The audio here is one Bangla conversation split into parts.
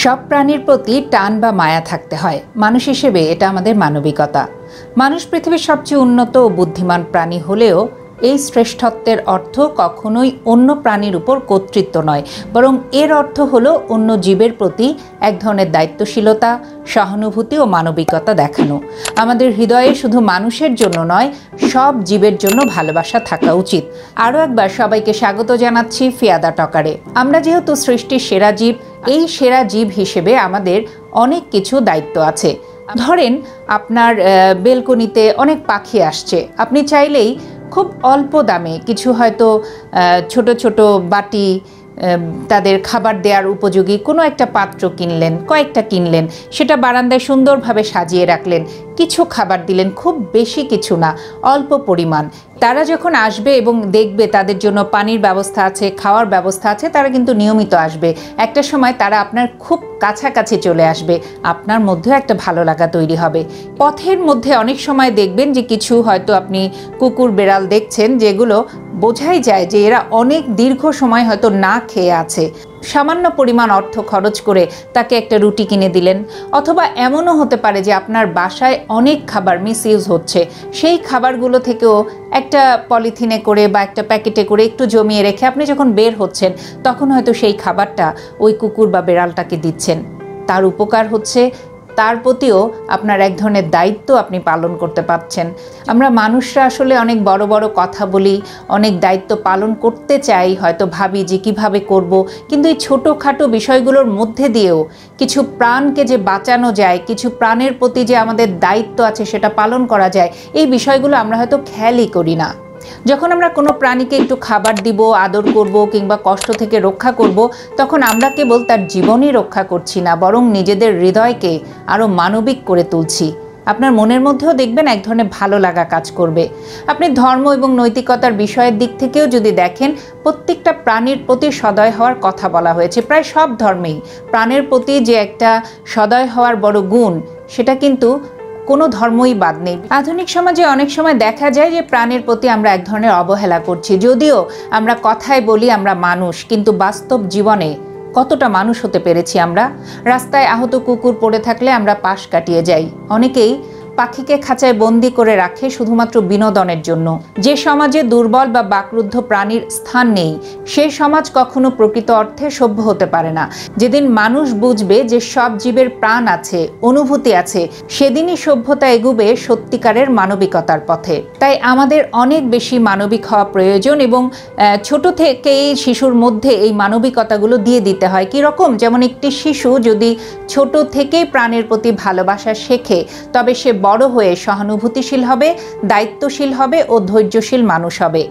সব প্রাণীর প্রতি টান বা মায়া থাকতে হয়। মানুষ হিসেবে এটা আমাদের মানবিকতা। মানুষ পৃথিবীর সবচেয়ে উন্নত ও বুদ্ধিমান প্রাণী হলেও এই শ্রেষ্ঠত্বের অর্থ কখনোই অন্য প্রাণীর উপর কর্তৃত্ব নয়, বরং এর অর্থ হলো অন্য জীবের প্রতি এক ধরনের দায়িত্বশীলতা, সহানুভূতি ও মানবিকতা দেখানো। আমাদের হৃদয়ে শুধু মানুষের জন্য নয়, সব জীবের জন্য ভালোবাসা থাকা উচিত। আরও একবার সবাইকে স্বাগত জানাচ্ছি ফিয়াদা টকারে। আমরা যেহেতু সৃষ্টির সেরা জীব, এই সেরা জীব হিসেবে আমাদের অনেক কিছু দায়িত্ব আছে। ধরেন আপনার বেলকনিতে অনেক পাখি আসছে, আপনি চাইলেই খুব অল্প দামে কিছু হয়তো ছোট ছোট বাটি, তাদের খাবার দেওয়ার উপযোগী কোনো একটা পাত্র কিনলেন, কয়েকটা কিনলেন, সেটা বারান্দায় সুন্দরভাবে সাজিয়ে রাখলেন, কিছু খাবার দিলেন, খুব বেশি কিছু না, অল্প পরিমাণ। তারা যখন আসবে এবং দেখবে তাদের জন্য পানির ব্যবস্থা আছে, খাওয়ার ব্যবস্থা আছে, তারা কিন্তু নিয়মিত আসবে। একটা সময় তারা আপনার খুব কাছাকাছি চলে আসবে, আপনার মধ্যেও একটা ভালো লাগা তৈরি হবে। পথের মধ্যে অনেক সময় দেখবেন যে কিছু হয়তো আপনি কুকুর বেড়াল দেখছেন, যেগুলো বোঝাই যায় যে এরা অনেক দীর্ঘ সময় হয়তো না খেয়ে আছে। সামান্য পরিমাণ অর্থ খরচ করে তাকে একটা রুটি কিনে দিলেন, অথবা এমনও হতে পারে যে আপনার বাসায় অনেক খাবার মিসইউজ হচ্ছে, সেই খাবারগুলো থেকেও একটা পলিথিনে করে বা একটা প্যাকেটে করে একটু জমিয়ে রেখে আপনি যখন বের হচ্ছেন তখন হয়তো সেই খাবারটা ওই কুকুর বা বেড়ালটাকে দিচ্ছেন। তার উপকার হচ্ছে, তার প্রতিও আপনার এক ধরনের দায়িত্ব আপনি পালন করতে পারছেন। আমরা মানুষরা আসলে অনেক বড় বড় কথা বলি, অনেক দায়িত্ব পালন করতে চাই, হয়তো ভাবি যে কীভাবে করব, কিন্তু এই ছোটোখাটো বিষয়গুলোর মধ্যে দিয়েও কিছু প্রাণকে যে বাঁচানো যায়, কিছু প্রাণের প্রতি যে আমাদের দায়িত্ব আছে সেটা পালন করা যায়, এই বিষয়গুলো আমরা হয়তো খেয়ালই করি না। যখন আমরা কোনো প্রাণীকে একটু খাবার দিব, আদর করব, কিংবা কষ্ট থেকে রক্ষা করব, তখন আমরা কেবল তার জীবনই রক্ষা করছি না, বরং নিজেদের হৃদয়কে আরও মানবিক করে তুলছি। আপনার মনের মধ্যেও দেখবেন এক ধরনের ভালো লাগা কাজ করবে। আপনি ধর্ম এবং নৈতিকতার বিষয়ের দিক থেকেও যদি দেখেন, প্রত্যেকটা প্রাণীর প্রতি সদয় হওয়ার কথা বলা হয়েছে। প্রায় সব ধর্মেই প্রাণের প্রতি যে একটা সদয় হওয়ার বড় গুণ, সেটা কিন্তু কোনো ধর্মই বাদ নেই। আধুনিক সমাজে অনেক সময় দেখা যায় যে প্রাণের প্রতি আমরা এক ধরনের অবহেলা করছি। যদিও আমরা কথায় বলি আমরা মানুষ, কিন্তু বাস্তব জীবনে কতটা মানুষ হতে পেরেছি আমরা? রাস্তায় আহত কুকুর পড়ে থাকলে আমরা পাশ কাটিয়ে যাই। অনেকেই পাখিকে খাঁচায় বন্দি করে রাখে শুধুমাত্র বিনোদনের জন্য। যে সমাজে দুর্বল বা বাকরুদ্ধ প্রাণীর স্থান নেই, সেই সমাজ কখনো প্রকৃত অর্থে সভ্য হতে পারে না। যেদিন মানুষ বুঝবে যে সব জীবের প্রাণ আছে, অনুভূতি আছে, সেদিনই সভ্যতা এগুবে সত্যিকারের মানবিকতার পথে। তাই আমাদের অনেক বেশি মানবিক হওয়া প্রয়োজন, এবং ছোট থেকেই শিশুর মধ্যে এই মানবিকতাগুলো দিয়ে দিতে হয়। কীরকম? যেমন একটি শিশু যদি ছোট থেকেই প্রাণের প্রতি ভালোবাসা শেখে, তবে সে বড় হয়ে সহানুভূতিশীল হবে, দায়িত্বশীল হবে ও ধৈর্যশীল মানুষ হবে।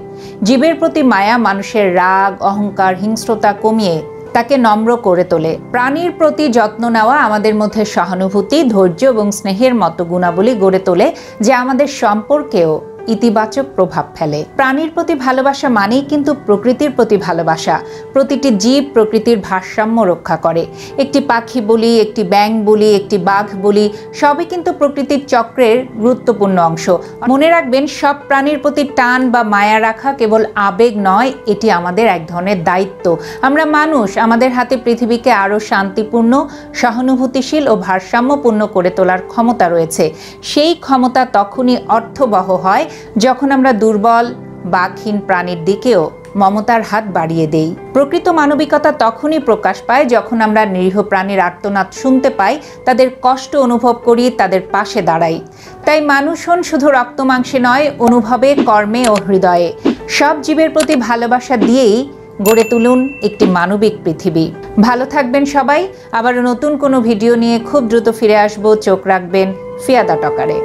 জীবের প্রতি মায়া মানুষের রাগ, অহংকার, হিংস্রতা কমিয়ে তাকে নম্র করে তোলে। প্রাণীর প্রতি যত্ন নেওয়া আমাদের মধ্যে সহানুভূতি, ধৈর্য এবং স্নেহের মতো গুণাবলী গড়ে তোলে, যা আমাদের সম্পর্কেও ইতিবাচক প্রভাব ফেলে। প্রাণীর প্রতি ভালোবাসা মানেই কিন্তু প্রকৃতির প্রতি ভালোবাসা। প্রতিটি জীব প্রকৃতির ভারসাম্য রক্ষা করে। একটি পাখি বলি, একটি ব্যাঙ বলি, একটি বাঘ বলি, সবই কিন্তু প্রকৃতির চক্রের গুরুত্বপূর্ণ অংশ। মনে রাখবেন, সব প্রাণীর প্রতি টান বা মায়া রাখা কেবল আবেগ নয়, এটি আমাদের এক ধরনের দায়িত্ব। আমরা মানুষ, আমাদের হাতে পৃথিবীকে আরও শান্তিপূর্ণ, সহানুভূতিশীল ও ভারসাম্যপূর্ণ করে তোলার ক্ষমতা রয়েছে। সেই ক্ষমতা তখনই অর্থবহ হয় যখন আমরা দুর্বল, বাকহীন প্রাণীর দিকেও মমতার হাত বাড়িয়ে দেই। প্রকৃত মানবিকতা তখনই প্রকাশ পায় যখন আমরা নিরীহ প্রাণীর আর্তনাদ শুনতে পাই, তাদের কষ্ট অনুভব করি, তাদের পাশে দাঁড়াই। তাই মানুষ হন শুধু রক্ত মাংসে নয়, অনুভবে, কর্মে ও হৃদয়ে। সব জীবের প্রতি ভালোবাসা দিয়েই গড়ে তুলুন একটি মানবিক পৃথিবী। ভালো থাকবেন সবাই। আবারও নতুন কোনো ভিডিও নিয়ে খুব দ্রুত ফিরে আসবো। চোখ রাখবেন ফিয়াদা টকারে।